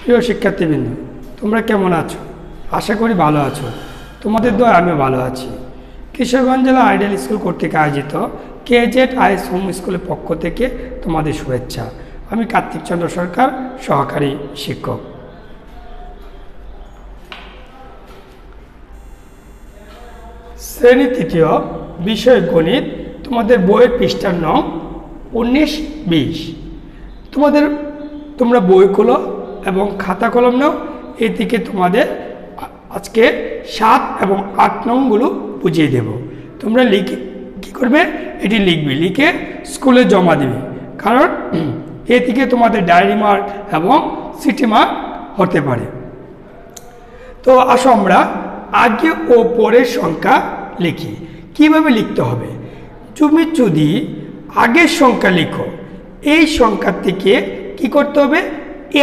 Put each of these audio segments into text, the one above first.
প্রিয় শিক্ষার্থীবৃন্দ, তোমরা কেমন আছো? আশা করি ভালো আছো। তোমাদের দোয়ায় আমিও ভালো আছি। কিশোরগঞ্জ জেলা আইডিয়াল স্কুল কর্তৃক আয়োজিত KZIS হোম স্কুলের পক্ষ থেকে তোমাদের শুভেচ্ছা। আমি কার্তিক চন্দ্র সরকার, সহকারী শিক্ষক। শ্রেণী তৃতীয়, বিষয় গণিত। তোমাদের বইয়ের পৃষ্ঠার নং 19-20। তোমরা বই খোলো এবং খাতা কলম নাও। এদিকে তোমাদের আজকে 7 এবং 8 নংগুলো বুঝিয়ে দেব। তোমরা লিখে কী করবে, এটি লিখবে, লিখে স্কুলে জমা দিবে। কারণ এদিকে তোমাদের ডায়েরি মার্ক এবং সিটি মার্ক হতে পারে। তো আসো আমরা আগে ও পরের সংখ্যা লিখি। কিভাবে লিখতে হবে? তুমি যদি আগের সংখ্যা লিখো, এই সংখ্যা থেকে কি করতে হবে?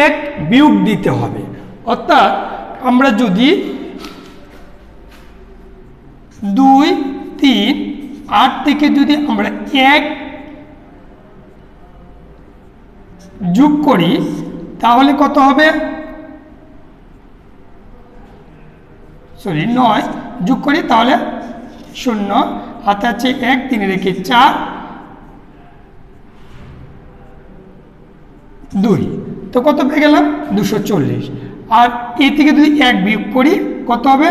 1 বিয়োগ দিতে হবে। অর্থাৎ আমরা যদি 2, 3, 8 থেকে যদি আমরা 1 যোগ করি তাহলে কত হবে? 9 যোগ করি তাহলে 0, হাতে আছে 1, 3 রেখে 4, 2। তো কত পেয়ে গেলাম? 240। আর এ থেকে যদি 1 বিয়োগ করি কত হবে?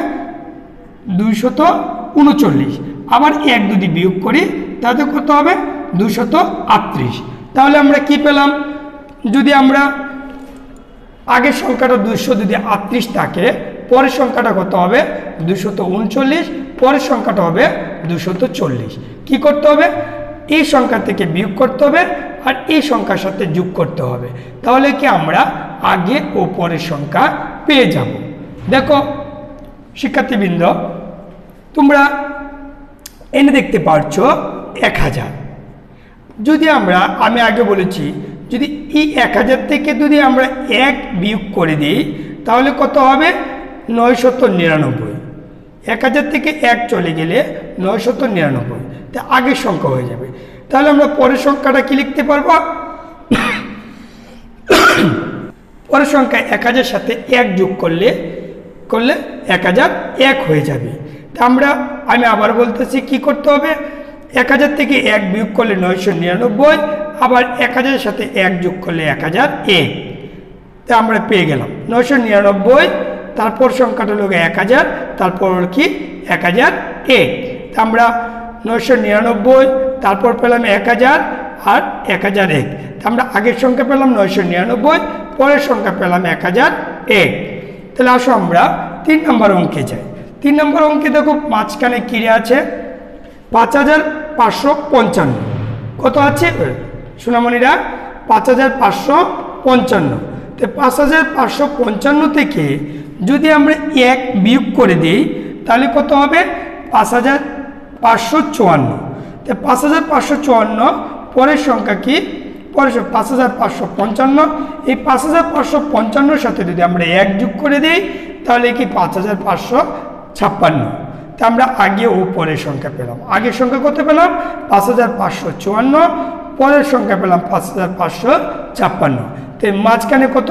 239। আবার 1 যদি বিয়োগ করি তাহলে কত হবে? 238। তাহলে আমরা কি পেলাম? যদি আমরা আগের সংখ্যাটা 238 থাকে, পরের সংখ্যাটা কত হবে? 239। পরের সংখ্যাটা হবে 240। কি করতে হবে? এই সংখ্যা থেকে বিয়োগ করতে হবে আর এই সংখ্যার সাথে যোগ করতে হবে। তাহলে কি আমরা আগে ও পরের সংখ্যা পেয়ে যাব। দেখো শিক্ষার্থীবৃন্দ, তোমরা এনে দেখতে পারছো 1000। যদি আমি আগে বলেছি, যদি এই 1000 থেকে যদি আমরা 1 বিয়োগ করে দিই তাহলে কত হবে? 999। 1000 থেকে 1 চলে গেলে 999, তা আগের সংখ্যা হয়ে যাবে। তাহলে আমরা পরের সংখ্যাটা কি লিখতে পারবো? পরের সংখ্যা 1000 সাথে 1 যোগ করলে 1001 হয়ে যাবে। তা আমি আবার বলতেছি কি করতে হবে? 1000 থেকে 1 বিয়োগ করলে 999, আবার 1000 সাথে 1 যোগ করলে 1001। তা আমরা পেয়ে গেলাম 999। তারপর সংখ্যাটা হলো 1000, তারপর কি 1001। তা আমরা 999, তারপর পেলাম 1000 আর 1001। তা আমরা আগের সংখ্যা পেলাম 999, পরের সংখ্যা পেলাম 1001। তাহলে আসো আমরা 3 নম্বর অঙ্কে যাই। 3 নম্বর অঙ্কে দেখো মাঝখানে কি আছে? 5555। কত আছে সোনামণিরা? 5555। তো 5555 থেকে যদি আমরা 1 বিয়োগ করে দিই তাহলে কত হবে? 5554। তো 5554 পরের সংখ্যা কি? পরের 5555। এই 5555 সাথে যদি আমরা 1 যোগ করে দিই তাহলে কি 5556। তা আমরা আগে ও পরের সংখ্যা পেলাম। আগের সংখ্যা কত পেলাম? 5554। পরের সংখ্যা পেলাম 5556। তো মাঝখানে কত?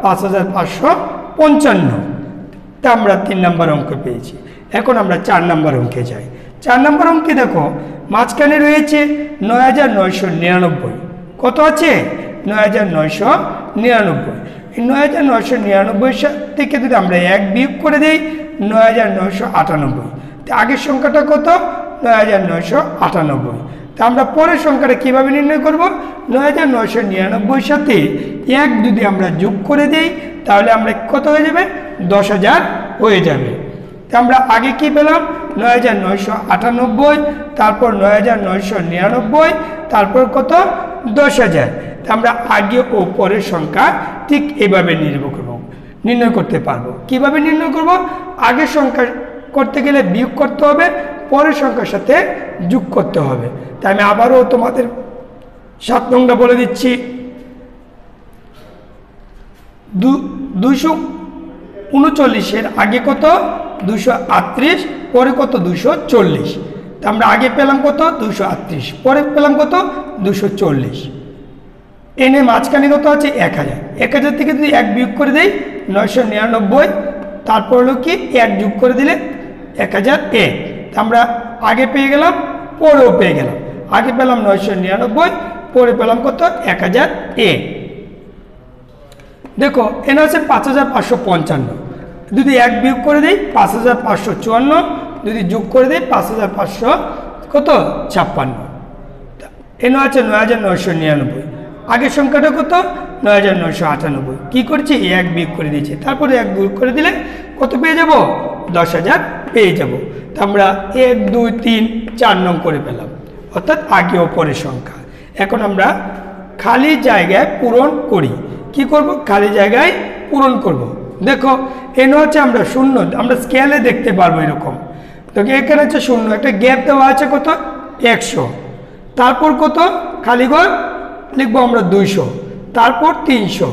5555। তা আমরা 3 নম্বর অঙ্ক পেয়েছি। এখন আমরা 4 নম্বর অঙ্কে যাই। 4 নম্বর অঙ্কে দেখো মাঝখানে রয়েছে 9999। কত আছে? 9999। এই 9999 থেকে যদি আমরা 1 বিয়োগ করে দিই 9998। তো আগের সংখ্যাটা কত? 9998। তা আমরা পরের সংখ্যাটা কিভাবে নির্ণয় করব? 9999 সাথে 1 যদি আমরা যোগ করে দিই তাহলে আমরা কত হয়ে যাবে? 10000 হয়ে যাবে। তা আমরা আগে কি পেলাম? 9998, তারপর 9999, তারপর কত? 10000। তা আমরা আগে ও পরের সংখ্যা ঠিক এভাবে নির্ণয় করতে পারবো। কিভাবে নির্ণয় করব? আগের সংখ্যা করতে গেলে বিয়োগ করতে হবে, পরের সংখ্যার সাথে যোগ করতে হবে। তাই আমি আবারও তোমাদের 7 নংটা বলে দিচ্ছি। 239 আগে কত? 238, পরে কত? 240। তা আমরা আগে পেলাম কত? 238, পরে পেলাম কত? 240। এনে মাঝখানে কত আছে 1000, 1000 থেকে যদি 1 বিয়োগ করে দেই 999, তারপর হলো কি 1 যোগ করে দিলে 1001। আমরা আগে পেয়ে গেলাম, পরেও পেয়ে গেলাম। আগে পেলাম 999, পরে পেলাম কত 1001। দেখো এনে হচ্ছে 5555, যদি 1 বিয়োগ করে দিই 5554, যদি যোগ করে দিই 5500 কত 56। এনে আছে 9999, আগের সংখ্যাটা কত 9998। কি করছি 1 বিয়োগ করে দিয়েছি, তারপরে 1 বিয়োগ করে দিলে কত পেয়ে যাব 10,000 পেয়ে যাব। তো আমরা 1 2 3 4 নং করে পেলাম, অর্থাৎ আগে ও পরের সংখ্যা। এখন আমরা খালি জায়গায় পূরণ করি। কি করব, খালি জায়গায় পূরণ করব। দেখো এনে হচ্ছে আমরা শূন্য, আমরা স্কেলে দেখতে পারবো এরকম। তো এখানে হচ্ছে শূন্য, একটা গ্যাপ দেওয়া আছে কত 100, তারপর কত খালি ঘর লিখবো আমরা 200, তারপর 300,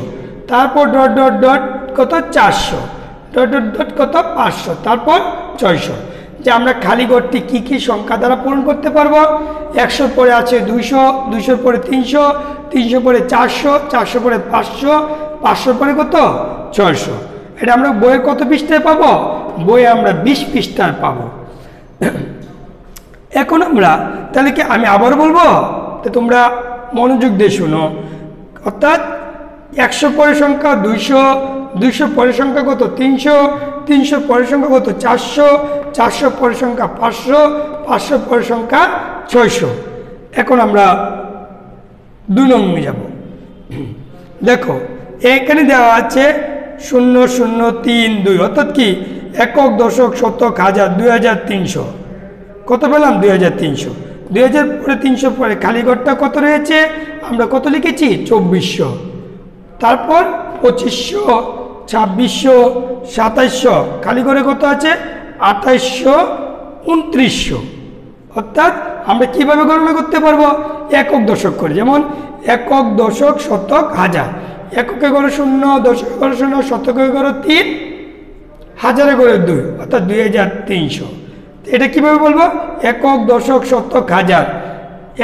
তারপর ডট ডট ডট কত 400, ডট ডট ডট কত 500, তারপর 600। যে আমরা খালি ঘরটি কি কি সংখ্যা দ্বারা পূরণ করতে পারবো, 100 পরে আছে 200, 200 পরে 300, 300 পরে 400, 400 পরে 500, 500 পরে কত 600। এটা আমরা বইয়ে কত পৃষ্ঠায় পাবো, বইয়ে আমরা 20 পৃষ্ঠায় পাবো। এখন আমরা তাহলে কি আমি আবার বলবো, তো তোমরা মনোযোগ দিয়ে শুনো। অর্থাৎ 100 পরের সংখ্যা 200, 200 পরের সংখ্যা কত 300, 300 পরের সংখ্যা কত 400, 400 পরের সংখ্যা 500, 500 পরের সংখ্যা 600। এখন আমরা 2 নম্বরে যাব। দেখো এখানে দেওয়া আছে 0032, অর্থাৎ কি একক, দশক, শতক, হাজার, 2300। কত পেলাম 2300। 2000 পরে 300 পরে খালি ঘরটা কত রয়েছে, আমরা কত লিখেছি 2400, তারপর 2500, 2600, 2700, খালি ঘরে কত আছে 2800, 2900। অর্থাৎ আমরা কিভাবে গণনা করতে পারবো, একক দশক করে, যেমন একক, দশক, শতক, হাজার। এককে গড়ে 0, দশকে গড়ে 0, শতকে গড়ে 3, হাজারে গড়ে 2, অর্থাৎ 2300। এটা কিভাবে বলবো, একক, দশক, শতক, হাজার।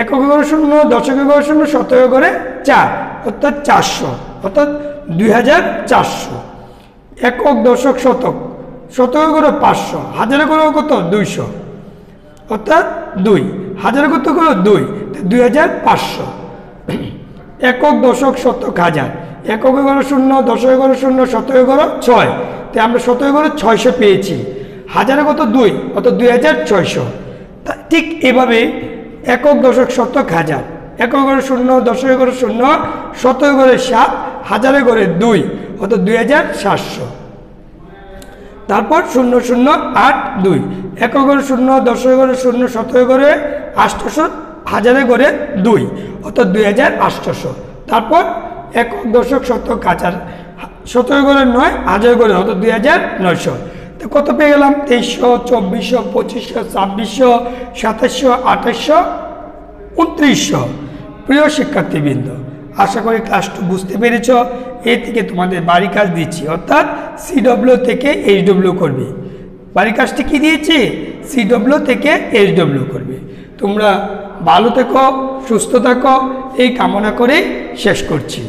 এককে গড়ে 0, দশকে গড়ে 0, শতকে গড়ে 4, অর্থাৎ 400, অর্থাৎ 2400। একক, দশক, শতক, শতকে গড়ে 500, হাজারে গড়ে কত 200, অর্থাৎ 2, হাজারে কত গড়ে 2, 2500। একক, দশক, শতক, হাজার। এককে গড়ে 0, দশকে গড়ে 0, শতকে গড়ে 6, তাই আমরা শতকে গড়ে 600 পেয়েছি। হাজারে কত 2, অত 2600। ঠিক এভাবে একক, দশক, শতক, হাজার। একক গড়ে 0, দশকে গড়ে 0, শতকে গড়ে 7, হাজারে গড়ে 2, অত 2700। তারপর 0082, একক গড়ে 0, দশকে গড়ে 0, শতকে গড়ে 800, হাজারে গড়ে 2, অর্থাৎ 2800। তারপর একক, দশক, শতক, হাজার, শতকে গড়ে 9, হাজারে গড়ে অর্থাৎ 2900। তো কত পেয়ে গেলাম 2300, 2400, 2500, 2600, 2700, 2800, 2900। প্রিয় শিক্ষার্থীবৃন্দ, আশা করি ক্লাসটি বুঝতে পেরেছ। এর থেকে তোমাদের বাড়ি কাজ দিচ্ছি, অর্থাৎ CW থেকে HW করবে। বাড়ি কাজটি কি দিয়েছি, CW থেকে HW করবে। তোমরা ভালো থেকো, সুস্থ থাকো, এই কামনা করে শেষ করছি।